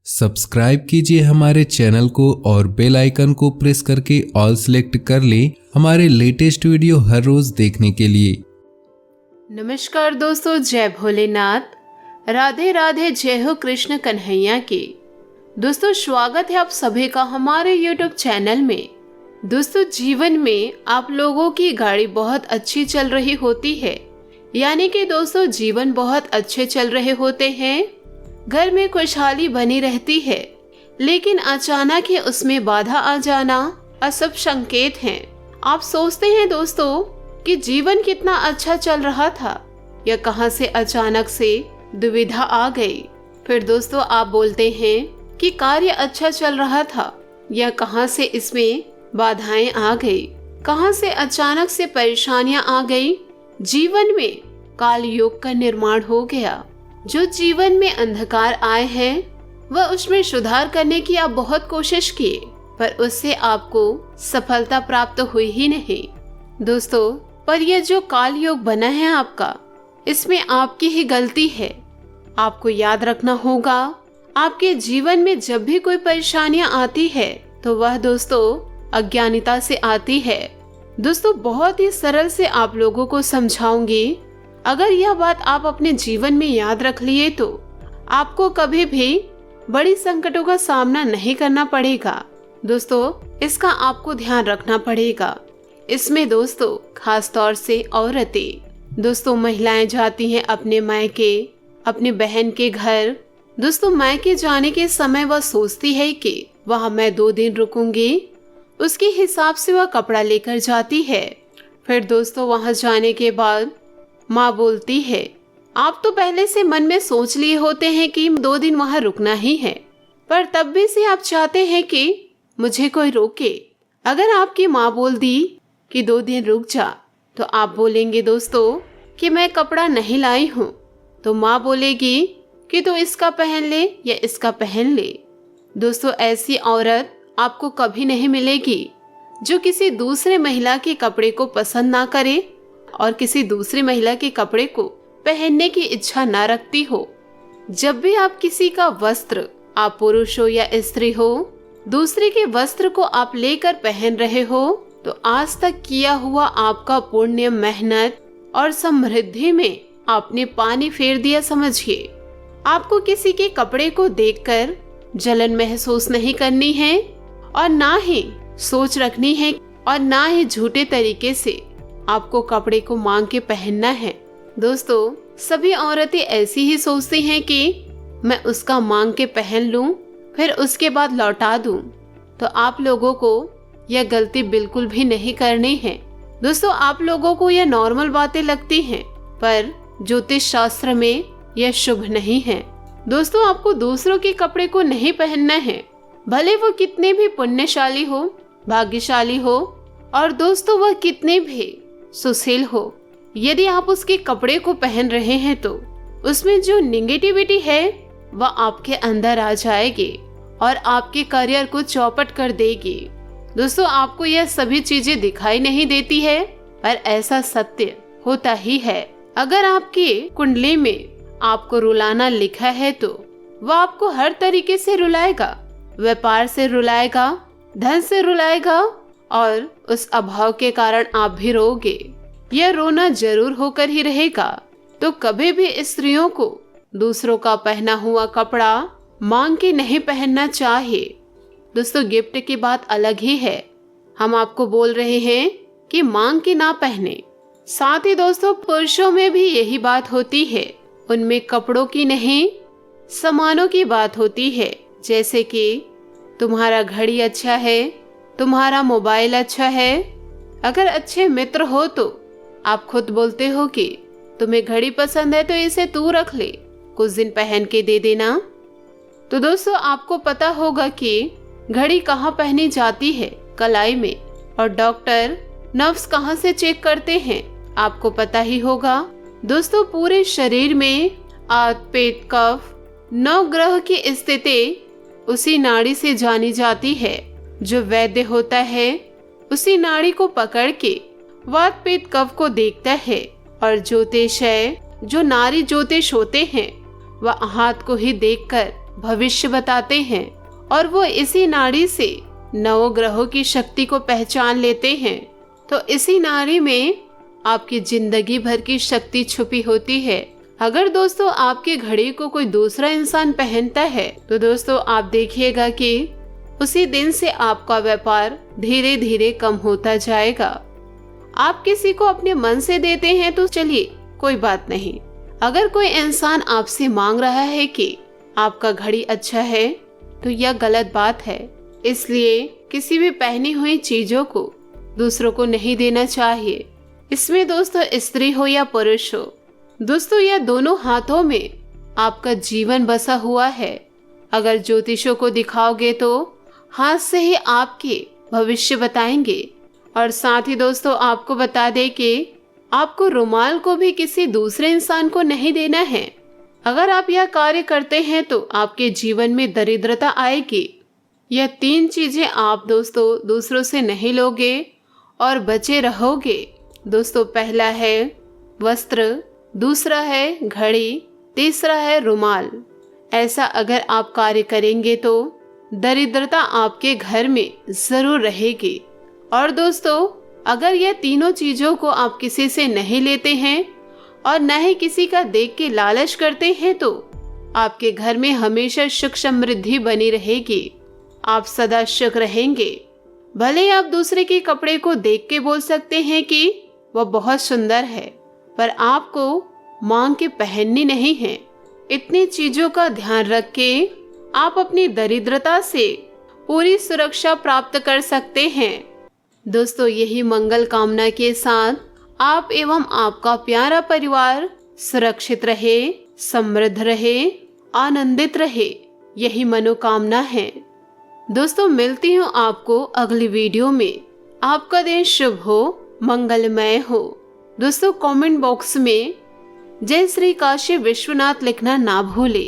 Subscribe कीजिए हमारे channel को और बेल आइकन को प्रेस करके ऑल सेलेक्ट कर लें हमारे लेटेस्ट वीडियो हर रोज देखने के लिए। नमस्कार दोस्तों, जय भोलेनाथ, राधे राधे, जय हो कृष्ण कन्हैया की। दोस्तों स्वागत है आप सभी का हमारे YouTube चैनल में। दोस्तों जीवन में आप लोगों की गाड़ी बहुत अच्छी चल रही होती है, यानी कि दोस्तों जीवन बहुत अच्छे चल रहे होते हैं, घर में खुशहाली बनी रहती है, लेकिन अचानक ही उसमें बाधा आ जाना अशुभ संकेत हैं। आप सोचते हैं दोस्तों कि जीवन कितना अच्छा चल रहा था, या कहां से अचानक से दुविधा आ गई। फिर दोस्तों आप बोलते हैं कि कार्य अच्छा चल रहा था, या कहां से इसमें बाधाएं आ गई, कहां से अचानक से परेशानियां आ गई। जीवन में काल योग का निर्माण हो गया। जो जीवन में अंधकार आए हैं वह उसमें सुधार करने की आप बहुत कोशिश किए, पर उससे आपको सफलता प्राप्त हुई ही नहीं। दोस्तों पर यह जो काल योग बना है आपका, इसमें आपकी ही गलती है। आपको याद रखना होगा, आपके जीवन में जब भी कोई परेशानियां आती है तो वह दोस्तों अज्ञानता से आती है। दोस्तों बहुत ही सरल से आप लोगों को समझाऊंगी। अगर यह बात आप अपने जीवन में याद रख लिए तो आपको कभी भी बड़ी संकटों का सामना नहीं करना पड़ेगा। दोस्तों इसका आपको ध्यान रखना पड़ेगा। इसमें दोस्तों खास तौर से औरतें, दोस्तों महिलाएं जाती हैं अपने मायके, अपनी बहन के घर। दोस्तों मायके जाने के समय वह सोचती है कि वहाँ मैं 2 दिन रुकूंगी, उसके हिसाब से वह कपड़ा लेकर जाती है। फिर दोस्तों वहाँ जाने के बाद माँ बोलती है, आप तो पहले से मन में सोच लिए होते हैं कि 2 दिन वहाँ रुकना ही है, पर तब भी से आप चाहते हैं कि मुझे कोई रोके। अगर आपकी माँ बोल दी कि 2 दिन रुक जा, तो आप बोलेंगे दोस्तों कि मैं कपड़ा नहीं लाई हूँ, तो माँ बोलेगी कि तो इसका पहन ले या इसका पहन ले। दोस्तों ऐसी औरत आपको कभी नहीं मिलेगी जो किसी दूसरे महिला के कपड़े को पसंद ना करे और किसी दूसरी महिला के कपड़े को पहनने की इच्छा ना रखती हो। जब भी आप किसी का वस्त्र, आप पुरुष हो या स्त्री हो, दूसरे के वस्त्र को आप लेकर पहन रहे हो, तो आज तक किया हुआ आपका पुण्य, मेहनत और समृद्धि में आपने पानी फेर दिया समझिए। आपको किसी के कपड़े को देखकर जलन महसूस नहीं करनी है, और ना ही सोच रखनी है, और ना ही झूठे तरीके से आपको कपड़े को मांग के पहनना है। दोस्तों सभी औरतें ऐसी ही सोचती हैं कि मैं उसका मांग के पहन लूं, फिर उसके बाद लौटा दूं। तो आप लोगों को यह गलती बिल्कुल भी नहीं करनी है। दोस्तों आप लोगों को यह नॉर्मल बातें लगती हैं, पर ज्योतिष शास्त्र में यह शुभ नहीं है। दोस्तों आपको दूसरों के कपड़े को नहीं पहनना है, भले वो कितने भी पुण्यशाली हो, भाग्यशाली हो, और दोस्तों वह कितने भी सुशील हो। यदि आप उसके कपड़े को पहन रहे हैं तो उसमें जो निगेटिविटी है वह आपके अंदर आ जाएगी और आपके करियर को चौपट कर देगी। दोस्तों आपको यह सभी चीजें दिखाई नहीं देती है, पर ऐसा सत्य होता ही है। अगर आपकी कुंडली में आपको रुलाना लिखा है तो वह आपको हर तरीके से रुलाएगा, व्यापार से रुलाएगा, धन से रुलाएगा, और उस अभाव के कारण आप भी रोगे। यह रोना जरूर होकर ही रहेगा। तो कभी भी स्त्रियों को दूसरों का पहना हुआ कपड़ा मांग के नहीं पहनना चाहिए। दोस्तों गिफ्ट की बात अलग ही है, हम आपको बोल रहे हैं कि मांग के ना पहने। साथ ही दोस्तों पुरुषों में भी यही बात होती है, उनमें कपड़ों की नहीं सामानों की बात होती है। जैसे कि तुम्हारा घड़ी अच्छा है, तुम्हारा मोबाइल अच्छा है। अगर अच्छे मित्र हो तो आप खुद बोलते हो कि तुम्हें घड़ी पसंद है तो इसे तू रख ले, कुछ दिन पहन के दे देना। तो दोस्तों आपको पता होगा कि घड़ी कहाँ पहनी जाती है, कलाई में, और डॉक्टर नर्व्स कहाँ से चेक करते हैं आपको पता ही होगा। दोस्तों पूरे शरीर में आत, पेट, कफ, 9 ग्रह की स्थिति उसी नाड़ी से जानी जाती है। जो वैद्य होता है उसी नाड़ी को पकड़ के वात, पित्त, कफ को देखता है, और ज्योतिष है जो नारी ज्योतिष होते हैं वह हाथ को ही देखकर भविष्य बताते हैं और वो इसी नाड़ी से नवग्रहों की शक्ति को पहचान लेते हैं। तो इसी नाड़ी में आपकी जिंदगी भर की शक्ति छुपी होती है। अगर दोस्तों आपकी घड़ी को कोई दूसरा इंसान पहनता है तो दोस्तों आप देखिएगा कि उसी दिन से आपका व्यापार धीरे धीरे कम होता जाएगा। आप किसी को अपने मन से देते हैं तो चलिए कोई बात नहीं। अगर कोई इंसान आपसे मांग रहा है कि आपका घड़ी अच्छा है तो यह गलत बात है। इसलिए किसी भी पहनी हुई चीजों को दूसरों को नहीं देना चाहिए। इसमें दोस्तों स्त्री हो या पुरुष हो, दोस्तों यह दोनों हाथों में आपका जीवन बसा हुआ है। अगर ज्योतिषों को दिखाओगे तो हाथ से ही आपके भविष्य बताएंगे। और साथ ही दोस्तों आपको बता दें कि आपको रुमाल को भी किसी दूसरे इंसान को नहीं देना है। अगर आप यह कार्य करते हैं तो आपके जीवन में दरिद्रता आएगी। यह 3 चीजें आप दोस्तों दूसरों से नहीं लोगे और बचे रहोगे। दोस्तों पहला है वस्त्र, दूसरा है घड़ी, तीसरा है रुमाल। ऐसा अगर आप कार्य करेंगे तो दरिद्रता आपके घर में जरूर रहेगी। और दोस्तों अगर यह तीनों चीजों को आप किसी से नहीं लेते हैं और न ही किसी का देख के लालच करते हैं तो आपके घर में हमेशा सुख समृद्धि बनी रहेगी। आप सदा सुख रहेंगे। भले आप दूसरे के कपड़े को देख के बोल सकते हैं कि वह बहुत सुंदर है, पर आपको मांग के पहननी नहीं है। इतनी चीजों का ध्यान रख के आप अपनी दरिद्रता से पूरी सुरक्षा प्राप्त कर सकते हैं। दोस्तों यही मंगल कामना के साथ आप एवं आपका प्यारा परिवार सुरक्षित रहे, समृद्ध रहे, आनंदित रहे, यही मनोकामना है। दोस्तों मिलती हूँ आपको अगली वीडियो में। आपका दिन शुभ हो, मंगलमय हो। दोस्तों कमेंट बॉक्स में जय श्री काशी विश्वनाथ लिखना ना भूले।